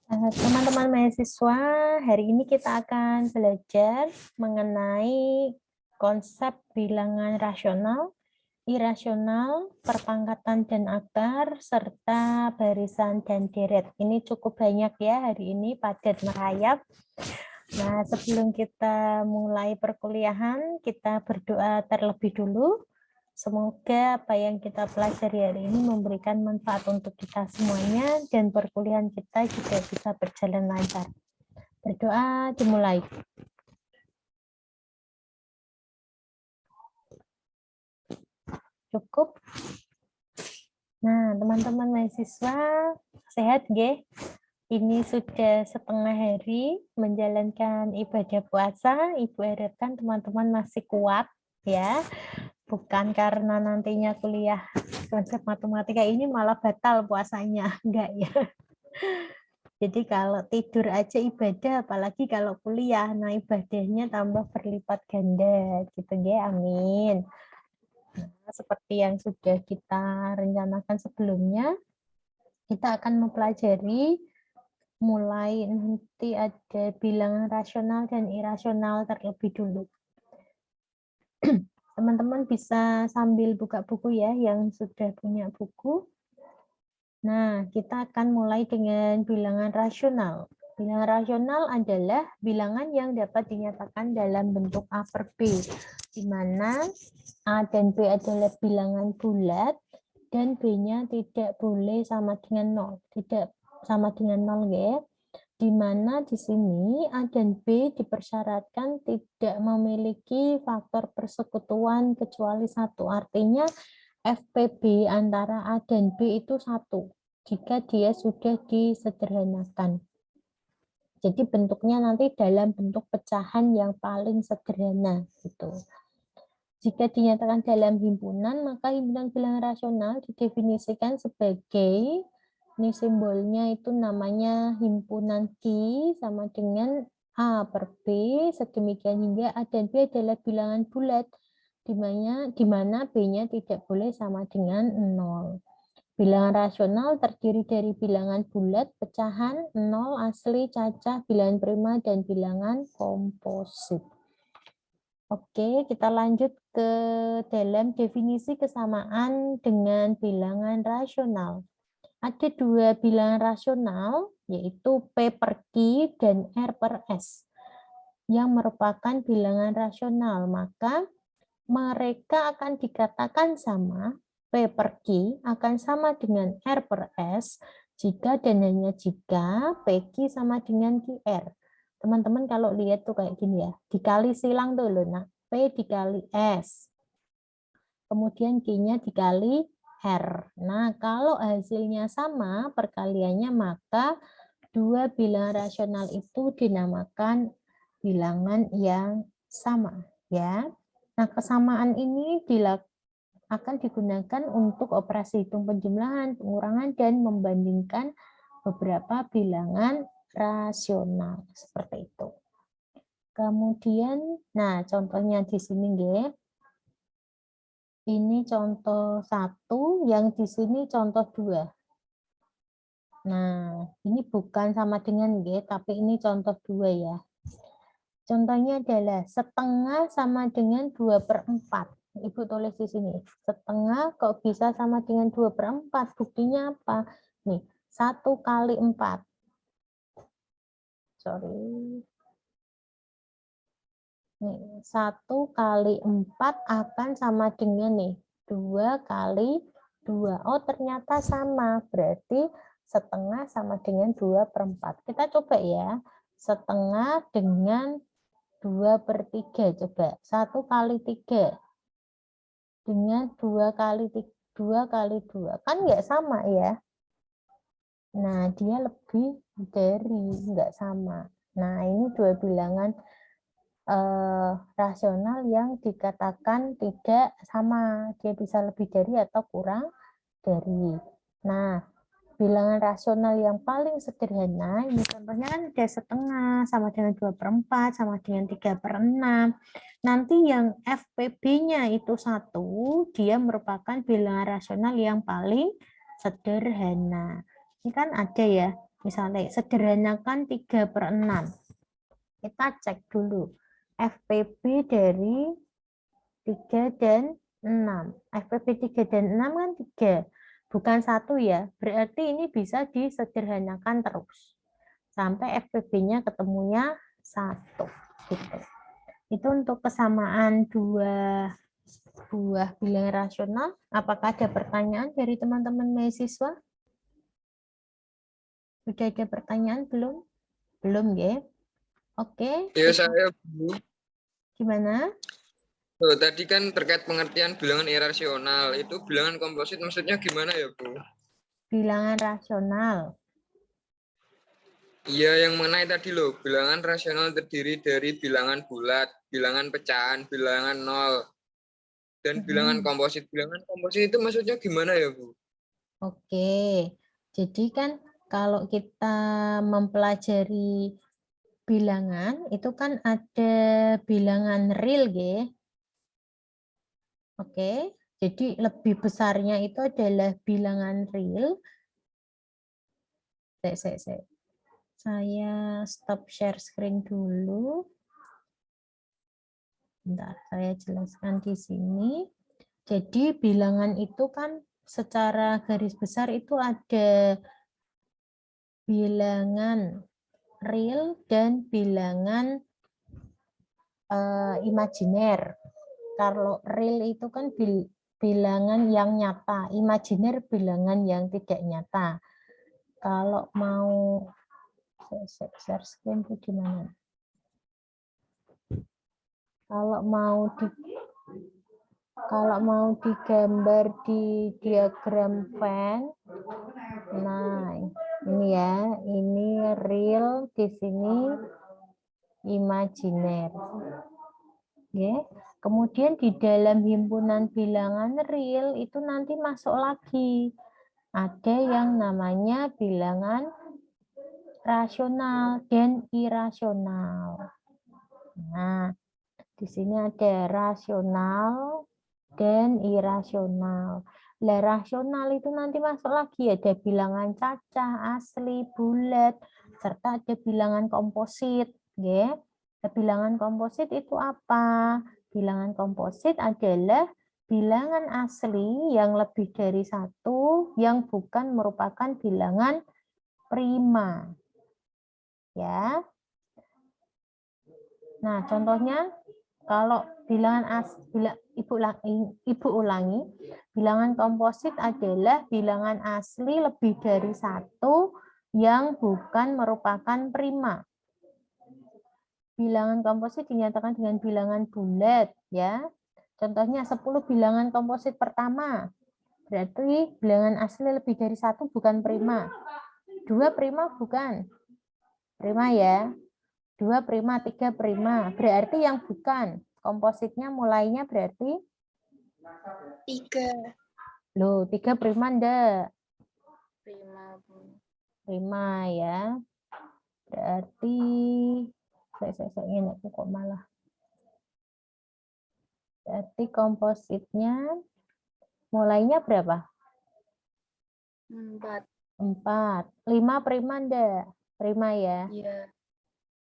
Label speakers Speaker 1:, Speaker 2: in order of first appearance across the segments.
Speaker 1: Teman-teman mahasiswa, hari ini kita akan belajar mengenai konsep bilangan rasional, irasional, perpangkatan dan akar, serta barisan dan deret. Ini cukup banyak ya hari ini, padat merayap. Nah, sebelum kita mulai perkuliahan, kita berdoa terlebih dulu. Semoga apa yang kita pelajari hari ini memberikan manfaat untuk kita semuanya dan perkuliahan kita juga bisa berjalan lancar. Berdoa dimulai. Cukup? Nah, teman-teman mahasiswa sehat, G? Ini sudah setengah hari menjalankan ibadah puasa. Ibu harapkan teman-teman masih kuat ya. Bukan karena nantinya kuliah konsep matematika ini malah batal puasanya, enggak ya. Jadi kalau tidur aja ibadah, apalagi kalau kuliah, nah ibadahnya tambah berlipat ganda, gitu ya, amin. Nah, seperti yang sudah kita rencanakan sebelumnya, kita akan mempelajari mulai nanti ada bilangan rasional dan irasional terlebih dulu. Teman-teman bisa sambil buka buku ya, yang sudah punya buku. Nah, kita akan mulai dengan bilangan rasional. Bilangan rasional adalah bilangan yang dapat dinyatakan dalam bentuk A per B, di mana A dan B adalah bilangan bulat, dan B-nya tidak boleh sama dengan 0. Tidak sama dengan 0 ya. Di mana di sini A dan B dipersyaratkan tidak memiliki faktor persekutuan kecuali satu. Artinya FPB antara A dan B itu 1 jika dia sudah disederhanakan. Jadi bentuknya nanti dalam bentuk pecahan yang paling sederhana gitu. Jika dinyatakan dalam himpunan, maka himpunan bilangan rasional didefinisikan sebagai, ini simbolnya itu namanya himpunan Q sama dengan A per B, sedemikian hingga A dan B adalah bilangan bulat, di mana B-nya tidak boleh sama dengan 0. Bilangan rasional terdiri dari bilangan bulat, pecahan, 0, asli, cacah, bilangan prima, dan bilangan komposit. Oke, kita lanjut ke dalam definisi kesamaan dengan bilangan rasional. Ada dua bilangan rasional, yaitu P per Q dan R per S, yang merupakan bilangan rasional. Maka mereka akan dikatakan sama, P per Q akan sama dengan R per S, jika dan hanya jika PQ sama dengan QR. Teman-teman kalau lihat tuh kayak gini ya, dikali silang dulu. Nah, P dikali S. Kemudian Q-nya dikali R. Nah, kalau hasilnya sama perkaliannya, maka dua bilangan rasional itu dinamakan bilangan yang sama. Ya. Nah, kesamaan ini akan digunakan untuk operasi hitung penjumlahan, pengurangan, dan membandingkan beberapa bilangan rasional seperti itu. Kemudian, nah contohnya di sini ya. Ini contoh 1, yang di sini contoh 2. Nah, ini bukan sama dengan G, tapi ini contoh 2 ya. Contohnya adalah setengah sama dengan 2/4. Ibu tulis di sini. Setengah kok bisa sama dengan 2/4? Buktinya apa? Nih, 1 kali 4. Sorry. Nih, 1 kali 4 akan sama dengan nih, 2 kali 2. Oh, ternyata sama. Berarti setengah sama dengan 2/4. Kita coba ya. Setengah dengan 2/3. Coba. 1 kali 3 dengan 2 kali 2. Kan nggak sama ya. Nah, dia lebih dari, nggak sama. Nah, ini dua bilangan rasional yang dikatakan tidak sama. Dia bisa lebih dari atau kurang dari. Nah, bilangan rasional yang paling sederhana, ini contohnya kan ada setengah, sama dengan 2/4, sama dengan 3/6. Nanti yang FPB-nya itu 1, dia merupakan bilangan rasional yang paling sederhana. Ini kan ada ya, Misalnya sederhanakan 3/6. Kita cek dulu FPB dari 3 dan 6. FPB 3 dan 6 kan 3, bukan 1 ya. Berarti ini bisa disederhanakan terus. Sampai FPB-nya ketemunya 1. Gitu. Itu untuk kesamaan dua buah bilangan rasional. Apakah ada pertanyaan dari teman-teman mahasiswa? Sudah ada pertanyaan belum? Belum ya? Oke.
Speaker 2: Ya saya Bu.
Speaker 1: Gimana?
Speaker 2: Oh, tadi kan terkait pengertian bilangan irasional. Itu bilangan komposit maksudnya gimana ya Bu?
Speaker 1: Bilangan rasional.
Speaker 2: Iya, yang mengenai tadi loh, bilangan rasional terdiri dari bilangan bulat, bilangan pecahan, bilangan nol, dan bilangan komposit. Bilangan komposit itu maksudnya gimana ya Bu?
Speaker 1: Oke. Jadi kan kalau kita mempelajari bilangan, itu kan ada bilangan real, ya. Oke. Jadi lebih besarnya itu adalah bilangan real. Saya stop share screen dulu. Bentar, saya jelaskan di sini. Jadi bilangan itu kan secara garis besar itu ada bilangan real dan bilangan imajiner. Kalau real itu kan bilangan yang nyata, imajiner bilangan yang tidak nyata. Kalau mau share screen itu gimana? Kalau mau digambar di diagram Venn, nah ini ya, ini real, di sini imajiner. Ya. Kemudian di dalam himpunan bilangan real itu nanti masuk lagi. Ada yang namanya bilangan rasional dan irasional. Nah, di sini ada rasional dan irasional. Lah rasional itu nanti masuk lagi ada bilangan cacah, asli, bulat, serta ada bilangan komposit, ya. Bilangan komposit itu apa? Bilangan komposit adalah bilangan asli yang lebih dari 1 yang bukan merupakan bilangan prima. Ya. Nah, contohnya kalau Ibu ulangi, bilangan komposit adalah bilangan asli lebih dari 1 yang bukan merupakan prima. Bilangan komposit dinyatakan dengan bilangan bulat, ya. Contohnya 10 bilangan komposit pertama. Berarti bilangan asli lebih dari 1 bukan prima. 2 prima bukan. Prima ya. 2 prima, 3 prima. Berarti yang bukan. Kompositnya mulainya berarti
Speaker 3: 3.
Speaker 1: Loh, 3 prima enggak?
Speaker 3: Prima, Bu.
Speaker 1: Prima ya. Berarti saya ingat kok malah. Berarti kompositnya mulainya berapa?
Speaker 3: 4.
Speaker 1: 4. 5 prima enggak? Prima ya.
Speaker 3: Iya.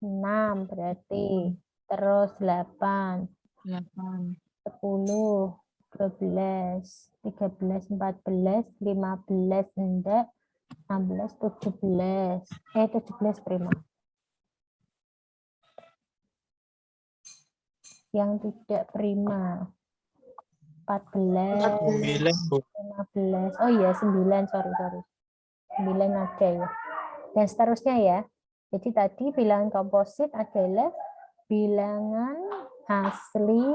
Speaker 1: 6 berarti. Terus 8. 10, 12, 13, 14, 15 enggak, 16, 17. 17 prima. Yang tidak prima. 14, 15. Oh iya, 9, sorry. 9 ada ya. Dan seterusnya ya. Jadi tadi bilangan komposit adalah bilangan asli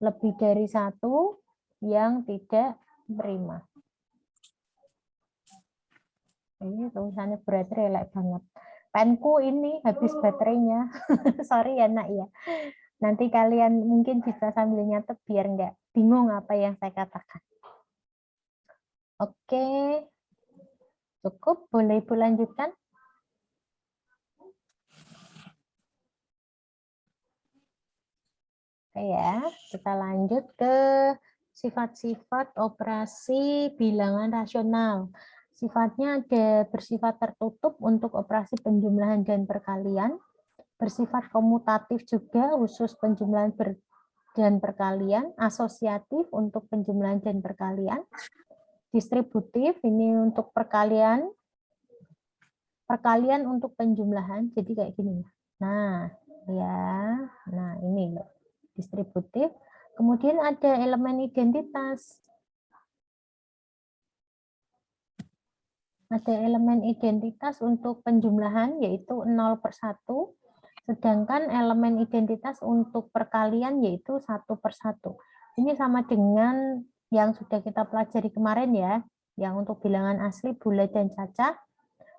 Speaker 1: lebih dari 1 yang tidak prima. Ini tulisannya berat relak banget. Penku ini habis baterainya. Sorry ya nak ya. Nanti kalian mungkin bisa sambil nyatet biar nggak bingung apa yang saya katakan. Oke. Cukup, boleh Ibu lanjutkan? Oke ya, kita lanjut ke sifat-sifat operasi bilangan rasional. Sifatnya ada bersifat tertutup untuk operasi penjumlahan dan perkalian, bersifat komutatif juga khusus penjumlahan dan perkalian, asosiatif untuk penjumlahan dan perkalian, distributif ini untuk perkalian untuk penjumlahan, jadi kayak gini. Nah, ya, nah ini loh, distributif. Kemudian ada elemen identitas. Ada elemen identitas untuk penjumlahan yaitu 0/1, sedangkan elemen identitas untuk perkalian yaitu 1/1. Ini sama dengan yang sudah kita pelajari kemarin ya, yang untuk bilangan asli, bulat, dan cacah.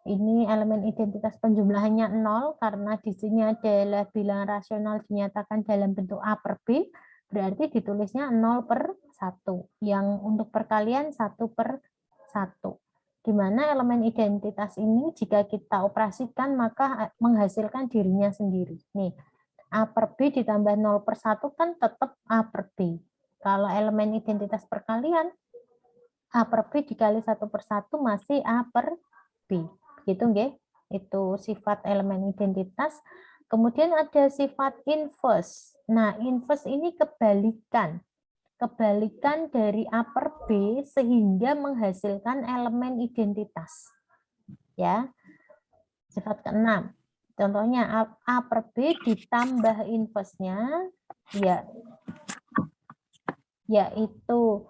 Speaker 1: Ini elemen identitas penjumlahannya 0 karena di sini adalah bilangan rasional dinyatakan dalam bentuk A per B, berarti ditulisnya 0/1. Yang untuk perkalian 1/1. Di mana elemen identitas ini jika kita operasikan maka menghasilkan dirinya sendiri. Nih, A per B ditambah 0/1 kan tetap A per B. Kalau elemen identitas perkalian, A per B dikali 1/1 masih A per B. Gitu nggih? Itu sifat elemen identitas. Kemudian ada sifat inverse. Nah, inverse ini kebalikan dari A per B sehingga menghasilkan elemen identitas. Ya. Sifat ke-6. Contohnya A per B ditambah inverse-nya ya yaitu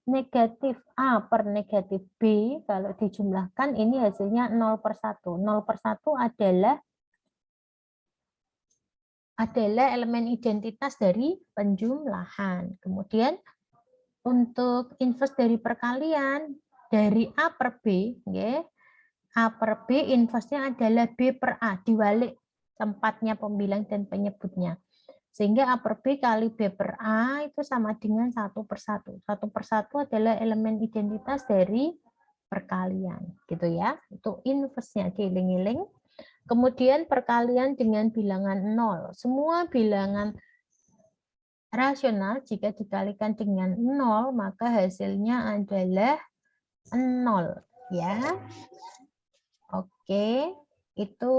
Speaker 1: negatif A per negatif B, kalau dijumlahkan ini hasilnya 0/1. 0/1 adalah elemen identitas dari penjumlahan. Kemudian untuk inverse dari perkalian dari A per B, ya, A per B inverse-nya adalah B per A, diwalik tempatnya pembilang dan penyebutnya. Sehingga A per B kali B per A itu sama dengan 1/1. 1/1 adalah elemen identitas dari perkalian, gitu ya. Itu inverse-nya, dieling-eling. Kemudian perkalian dengan bilangan 0. Semua bilangan rasional jika dikalikan dengan 0 maka hasilnya adalah 0 ya. Oke, itu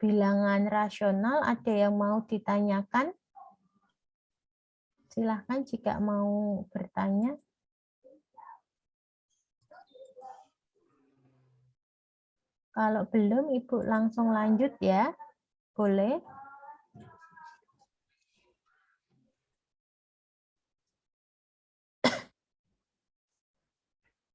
Speaker 1: bilangan rasional. Ada yang mau ditanyakan? Silahkan jika mau bertanya. Kalau belum, Ibu langsung lanjut ya. Boleh?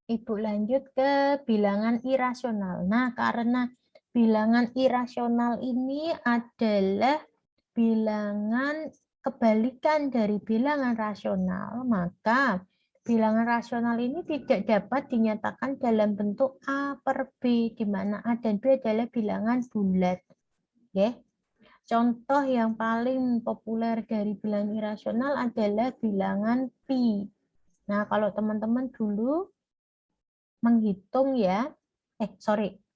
Speaker 1: Ibu lanjut ke bilangan irasional. Nah, karena bilangan irasional ini adalah bilangan kebalikan dari bilangan rasional, maka bilangan rasional ini tidak dapat dinyatakan dalam bentuk A per B, di mana A dan B adalah bilangan bulat. Oke. Contoh yang paling populer dari bilangan irasional adalah bilangan pi. Nah, kalau teman-teman dulu menghitung ya,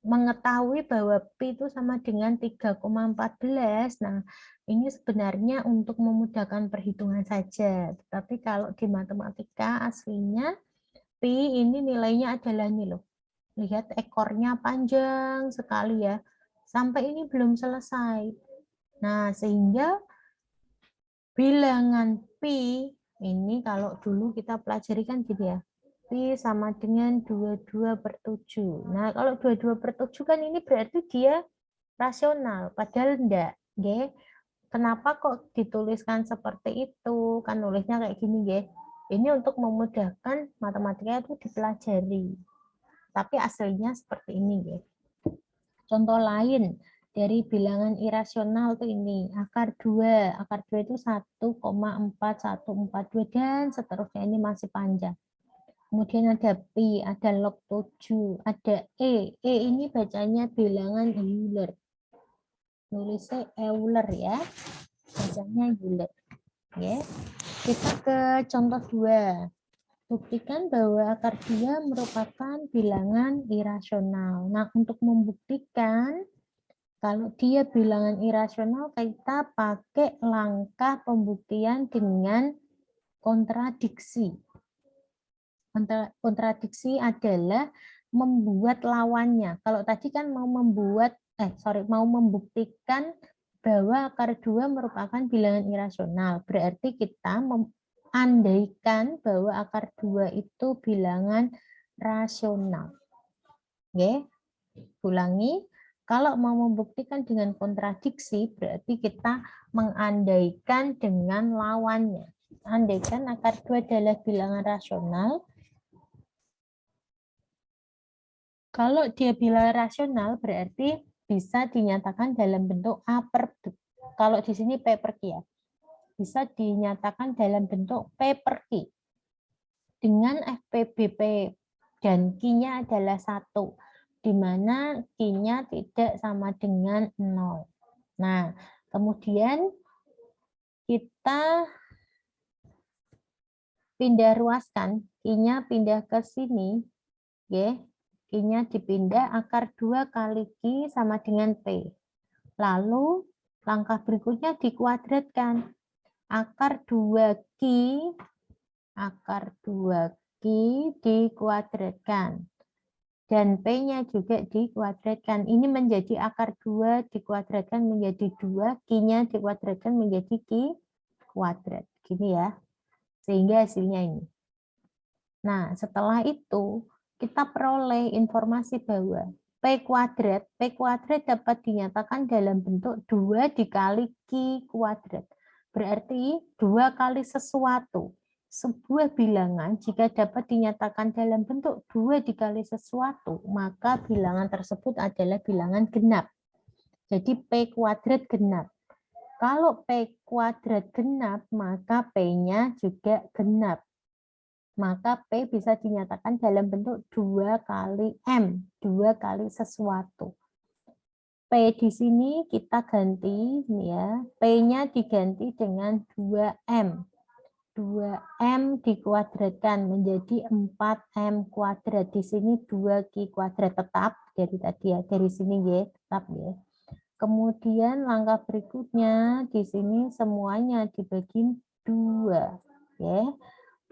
Speaker 1: mengetahui bahwa pi itu sama dengan 3,14. Nah, ini sebenarnya untuk memudahkan perhitungan saja. Tetapi kalau di matematika aslinya, pi ini nilainya adalah ini loh. Lihat ekornya panjang sekali ya. Sampai ini belum selesai. Nah, sehingga bilangan pi ini kalau dulu kita pelajari kan gitu ya. Pi sama dengan 22/7. Nah, kalau 22/7 kan ini berarti dia rasional, padahal enggak. Nggih. Kenapa kok dituliskan seperti itu? Kan nulisnya kayak gini, nggih. Ini untuk memudahkan matematika itu dipelajari. Tapi aslinya seperti ini, nggih. Contoh lain dari bilangan irasional tuh ini, akar 2. Akar 2 itu 1,4142 dan seterusnya, ini masih panjang. Kemudian ada pi, ada log 7, ada e. E ini bacanya bilangan Euler. Nulisnya Euler ya. Bacanya Euler. Ya. Kita ke contoh 2. Buktikan bahwa akar 2 merupakan bilangan irasional. Nah, untuk membuktikan kalau dia bilangan irasional, kita pakai langkah pembuktian dengan kontradiksi. Kontradiksi adalah membuat lawannya. Kalau tadi kan mau membuktikan bahwa akar 2 merupakan bilangan irasional. Berarti kita andaikan bahwa akar 2 itu bilangan rasional. Oke, ulangi. Kalau mau membuktikan dengan kontradiksi, berarti kita mengandaikan dengan lawannya. Andaikan akar 2 adalah bilangan rasional. Kalau dia bilangan rasional, berarti bisa dinyatakan dalam bentuk A per B. Kalau di sini P per Q ya. Bisa dinyatakan dalam bentuk P per Q. Dengan FPBP dan Q-nya adalah 1. Di mana Q-nya tidak sama dengan 0. Nah, kemudian kita pindah ruaskan, Q-nya pindah ke sini, ya. Q-nya dipindah, akar 2 kali Q sama dengan P. Lalu langkah berikutnya dikuadratkan. Akar 2Q dikuadratkan. Dan P-nya juga dikuadratkan. Ini menjadi akar 2 dikuadratkan menjadi 2, Q-nya dikuadratkan menjadi Q kuadrat. Gini ya. Sehingga hasilnya ini. Nah, setelah itu kita peroleh informasi bahwa P kuadrat dapat dinyatakan dalam bentuk 2 dikali Q kuadrat. Berarti 2 kali sesuatu. Sebuah bilangan jika dapat dinyatakan dalam bentuk 2 dikali sesuatu, maka bilangan tersebut adalah bilangan genap. Jadi P kuadrat genap. Kalau P kuadrat genap, maka P-nya juga genap. Maka P bisa dinyatakan dalam bentuk 2 kali M, 2 kali sesuatu. P di sini kita ganti, ya, P-nya diganti dengan 2M. 2M dikuadratkan menjadi 4M kuadrat. Di sini 2Q kuadrat tetap, dari tadi ya, dari sini ya, tetap ya. Kemudian langkah berikutnya, di sini semuanya dibagi 2. Ya.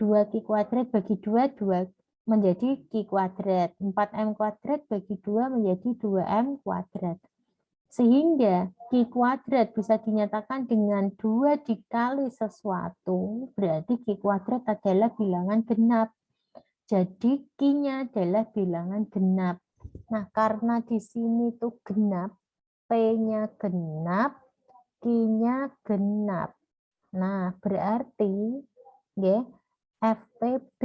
Speaker 1: 2Q kuadrat bagi 2, 2 menjadi Q kuadrat. 4M kuadrat bagi 2 menjadi 2M kuadrat. Sehingga Q kuadrat bisa dinyatakan dengan 2 dikali sesuatu, berarti Q kuadrat adalah bilangan genap. Jadi Q-nya adalah bilangan genap. Nah, karena di sini tuh genap, P-nya genap, Q-nya genap. Nah, berarti ya, FPB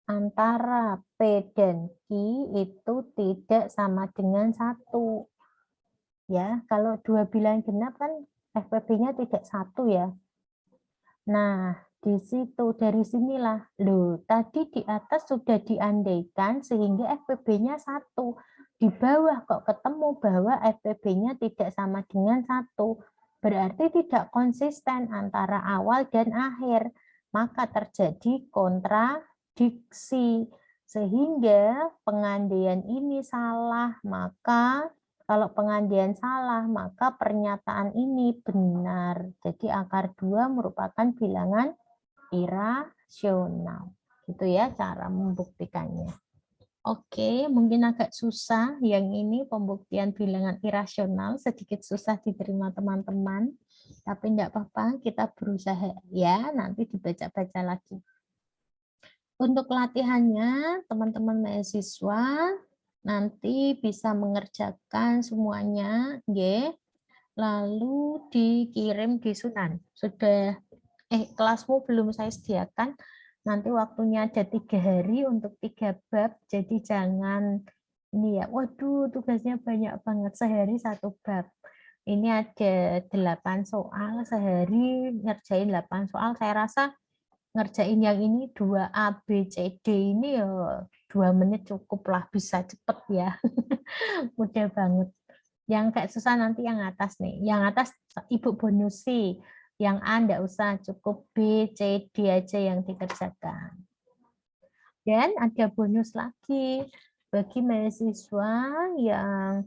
Speaker 1: antara P dan Q itu tidak sama dengan 1. Ya, kalau dua bilangan genap kan FPB-nya tidak 1 ya. Nah, di situ dari sinilah loh, tadi di atas sudah diandaikan sehingga FPB-nya 1. Di bawah kok ketemu bahwa FPB-nya tidak sama dengan 1. Berarti tidak konsisten antara awal dan akhir. Maka terjadi kontradiksi. Sehingga pengandaian ini salah. Maka kalau pengandaian salah, maka pernyataan ini benar. Jadi akar 2 merupakan bilangan irasional. Gitu ya cara membuktikannya. Oke, mungkin agak susah yang ini pembuktian bilangan irasional, sedikit susah diterima teman-teman. Tapi enggak apa-apa, kita berusaha ya, nanti dibaca-baca lagi. Untuk latihannya, teman-teman mahasiswa nanti bisa mengerjakan semuanya, ya. Lalu dikirim di Sunan. Sudah kelasmu belum saya sediakan. Nanti waktunya ada 3 hari untuk 3 bab. Jadi jangan ini ya. Waduh, tugasnya banyak banget, sehari 1 bab. Ini ada 8 soal sehari, ngerjain 8 soal. Saya rasa ngerjain yang ini 2A, B, C, D ini ya 2 menit cukup lah, bisa cepet ya. Mudah banget. Yang kayak susah nanti yang atas nih. Yang atas Ibu bonusi. Yang A enggak usah, cukup B, C, D aja yang dikerjakan. Dan ada bonus lagi bagi mahasiswa yang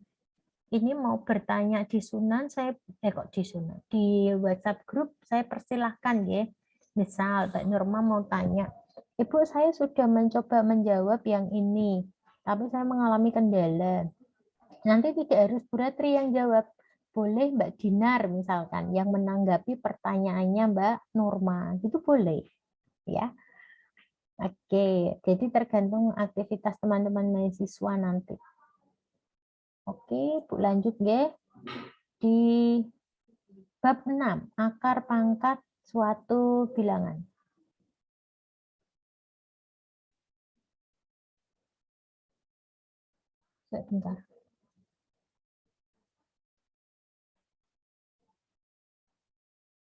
Speaker 1: ini mau bertanya di Sunan, saya kok di Sunan, di WhatsApp grup saya persilahkan ya. Misal Mbak Nurma mau tanya, Ibu, saya sudah mencoba menjawab yang ini, tapi saya mengalami kendala. Nanti tidak harus Bu Ratri yang jawab. Boleh Mbak Dinar misalkan yang menanggapi pertanyaannya Mbak Nurma. Itu boleh. Ya. Oke, jadi tergantung aktivitas teman-teman mahasiswa nanti. Oke, Bu lanjut ya. Di bab 6, akar pangkat suatu bilangan. Sebentar.